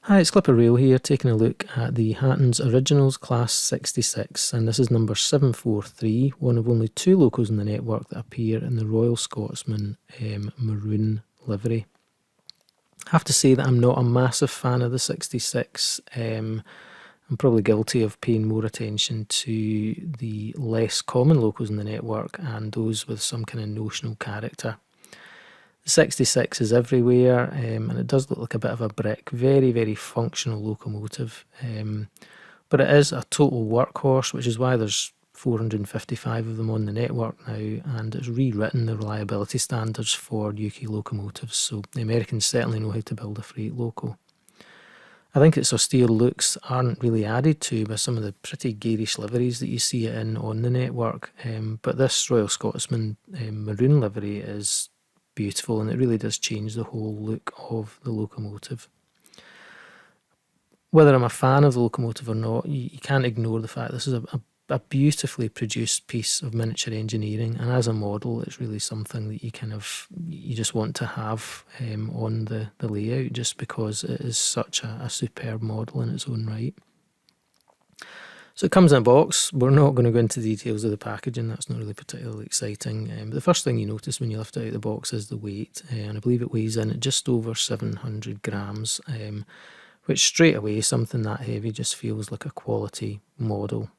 Hi, it's Clipper Rail here, taking a look at the Hatton's Originals Class 66, and this is number 743, one of only two locos in the network that appear in the Royal Scotsman maroon livery. I have to say that I'm not a massive fan of the 66. I'm probably guilty of paying more attention to the less common locos in the network and those with some kind of notional character. The 66 is everywhere, and it does look like a bit of a brick. Very, very functional locomotive. But it is a total workhorse, which is why there's 455 of them on the network now, and it's rewritten the reliability standards for UK locomotives, so the Americans certainly know how to build a freight loco. I think its austere looks aren't really added to by some of the pretty garish liveries that you see it in on the network, but this Royal Scotsman maroon livery is beautiful, and it really does change the whole look of the locomotive. Whether I'm a fan of the locomotive or not, you can't ignore the fact this is a beautifully produced piece of miniature engineering, and as a model it's really something that you just want to have on the layout, just because it is such a superb model in its own right. So it comes in a box. We're not going to go into details of the packaging, that's not really particularly exciting. But the first thing you notice when you lift it out of the box is the weight, and I believe it weighs in at just over 700 grams, which straight away, something that heavy just feels like a quality model.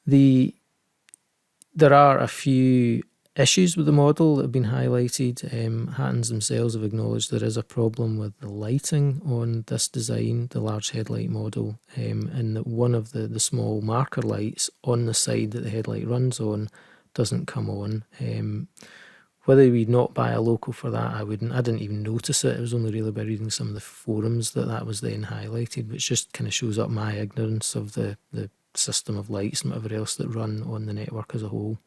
There are a few issues with the model that have been highlighted. Hattons themselves have acknowledged there is a problem with the lighting on this design, the large headlight model, and that one of the small marker lights on the side that the headlight runs on doesn't come on. Whether we'd not buy a loco for that, I didn't even notice it. It was only really by reading some of the forums that was then highlighted, which just kind of shows up my ignorance of the system of lights and whatever else that run on the network as a whole.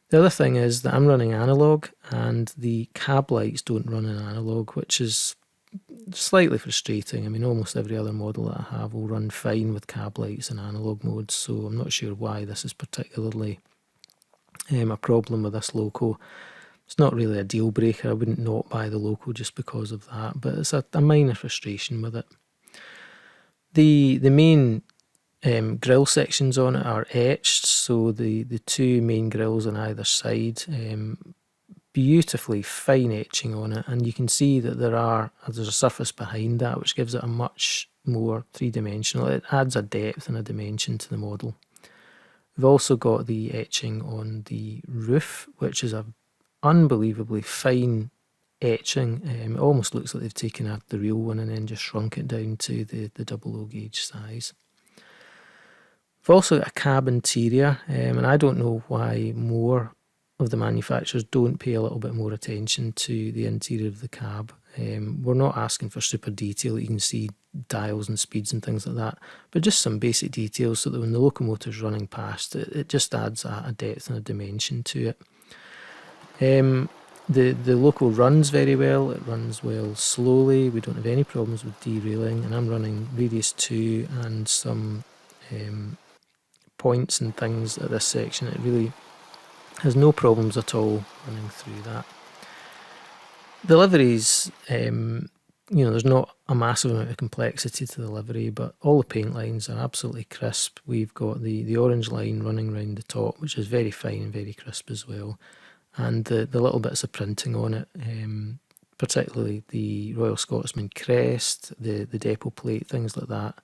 The other thing is that I'm running analog, and the cab lights don't run in analog, which is slightly frustrating. I mean, almost every other model that I have will run fine with cab lights in analog mode, so I'm not sure why this is particularly a problem with this loco. It's not really a deal breaker. I wouldn't not buy the loco just because of that, but it's a minor frustration with it. The main grill sections on it are etched, so the two main grills on either side, beautifully fine etching on it, and you can see that there's a surface behind that which gives it a much more three-dimensional. It adds a depth and a dimension to the model. We've also got the etching on the roof, which is an unbelievably fine etching. It almost looks like they've taken the real one and then just shrunk it down to the double O gauge size. We've also got a cab interior, and I don't know why more of the manufacturers don't pay a little bit more attention to the interior of the cab. We're not asking for super detail. You can see dials and speeds and things like that, but just some basic details so that when the locomotive's running past, it just adds a depth and a dimension to it. The loco runs very well. It runs well slowly. We don't have any problems with derailing, and I'm running radius 2 and some points and things at this section. It really has no problems at all running through that. The liveries, there's not a massive amount of complexity to the livery, but all the paint lines are absolutely crisp. We've got the orange line running around the top, which is very fine and very crisp as well, and the little bits of printing on it, particularly the Royal Scotsman crest, the depot plate, things like that.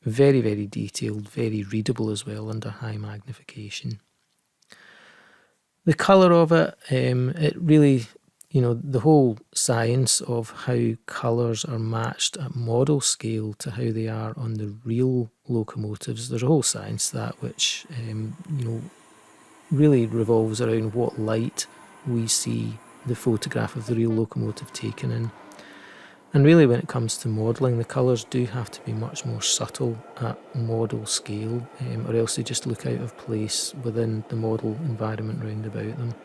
Very, very detailed, very readable as well under high magnification. The colour of it, it really, the whole science of how colours are matched at model scale to how they are on the real locomotives, there's a whole science to that which, really revolves around what light we see the photograph of the real locomotive taken in. And really, when it comes to modelling, the colours do have to be much more subtle at model scale, or else they just look out of place within the model environment round about them.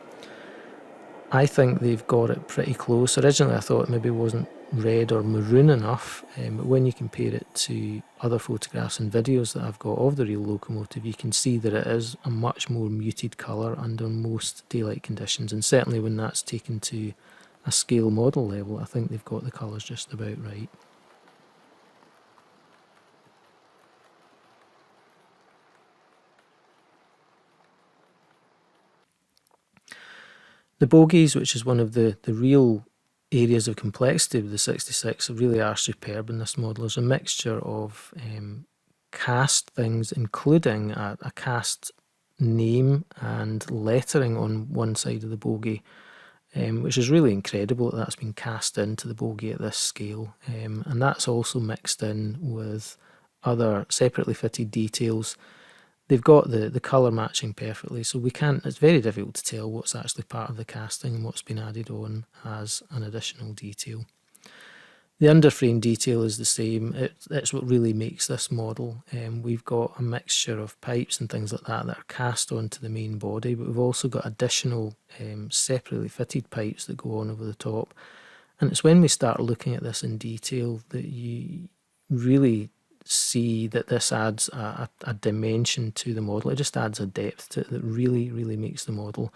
I think they've got it pretty close. Originally I thought it maybe wasn't red or maroon enough, but when you compare it to other photographs and videos that I've got of the real locomotive, you can see that it is a much more muted colour under most daylight conditions, and certainly when that's taken to a scale model level, I think they've got the colours just about right. The bogeys, which is one of the real areas of complexity of the 66, really are superb in this model. There's a mixture of cast things, including a cast name and lettering on one side of the bogey, which is really incredible that that's been cast into the bogey at this scale. And that's also mixed in with other separately fitted details. They've got the colour matching perfectly, so it's very difficult to tell what's actually part of the casting and what's been added on as an additional detail. The underframe detail is the same. It's what really makes this model. We've got a mixture of pipes and things like that are cast onto the main body, but we've also got additional separately fitted pipes that go on over the top. And it's when we start looking at this in detail that you really see that this adds a dimension to the model. It just adds a depth to it that really, really makes the model.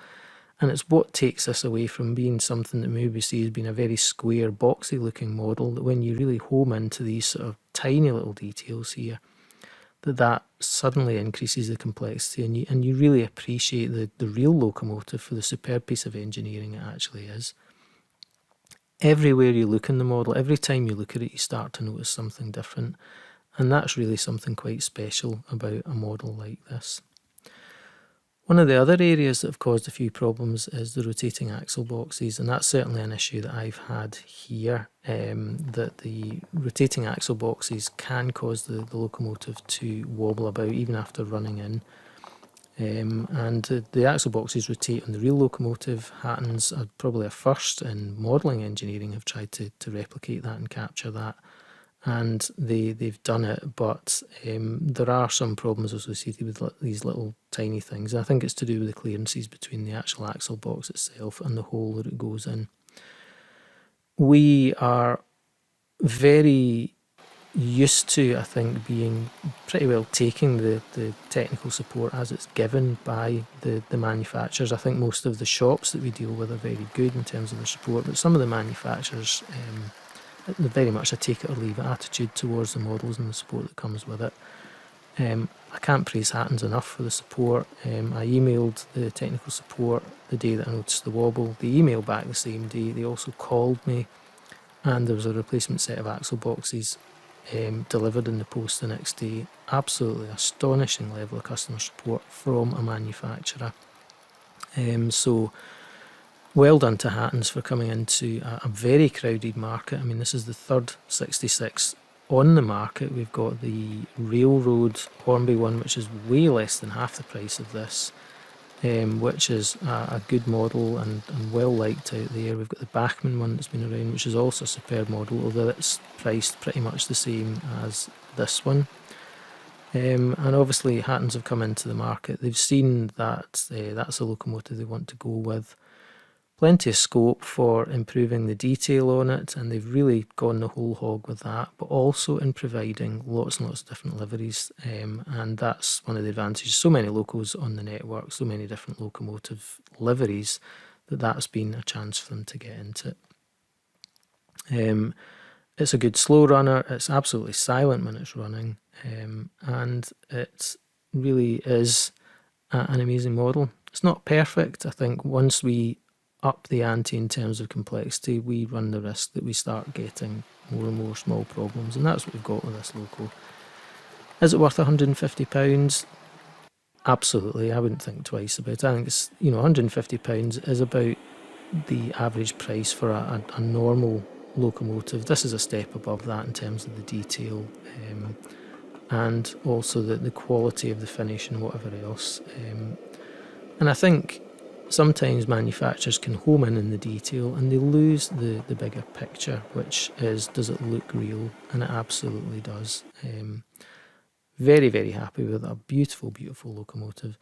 And it's what takes this away from being something that maybe see as being a very square, boxy looking model, that when you really home into these sort of tiny little details here, that suddenly increases the complexity, and you really appreciate the real locomotive for the superb piece of engineering it actually is. Everywhere you look in the model, every time you look at it, you start to notice something different. And that's really something quite special about a model like this. One of the other areas that have caused a few problems is the rotating axle boxes, and that's certainly an issue that I've had here, that the rotating axle boxes can cause the locomotive to wobble about even after running in. And the axle boxes rotate on the real locomotive. Hattons are probably a first in modelling engineering, have tried to replicate that and capture that. And they've done it, but there are some problems associated with these little tiny things. I think it's to do with the clearances between the actual axle box itself and the hole that it goes in. We are very used to, I think, being pretty well taking the technical support as it's given by the manufacturers. I think most of the shops that we deal with are very good in terms of their support, but some of the manufacturers very much a take it or leave it attitude towards the models and the support that comes with it. I can't praise Hattons enough for the support. I emailed the technical support the day that I noticed the wobble. They emailed back the same day. They also called me, and there was a replacement set of axle boxes delivered in the post the next day. Absolutely astonishing level of customer support from a manufacturer. So well done to Hattons for coming into a very crowded market. I mean, this is the third 66 on the market. We've got the Railroad Hornby one, which is way less than half the price of this, which is a good model and well liked out there. We've got the Bachmann one that's been around, which is also a superb model, although it's priced pretty much the same as this one. And obviously Hattons have come into the market. They've seen that that's a locomotive they want to go with. Plenty of scope for improving the detail on it, and they've really gone the whole hog with that, but also in providing lots and lots of different liveries, and that's one of the advantages. So many locos on the network, so many different locomotive liveries, that's been a chance for them to get into it. It's a good slow runner, it's absolutely silent when it's running, and it really is an amazing model. It's not perfect. I think once we up the ante in terms of complexity, we run the risk that we start getting more and more small problems, and that's what we've got with this loco. Is it worth £150? Absolutely, I wouldn't think twice about it. I think it's, £150 is about the average price for a normal locomotive. This is a step above that in terms of the detail, and also the quality of the finish and whatever else. And I think sometimes manufacturers can home in the detail and they lose the bigger picture, which is, does it look real? And it absolutely does. Very, very happy with a beautiful, beautiful locomotive.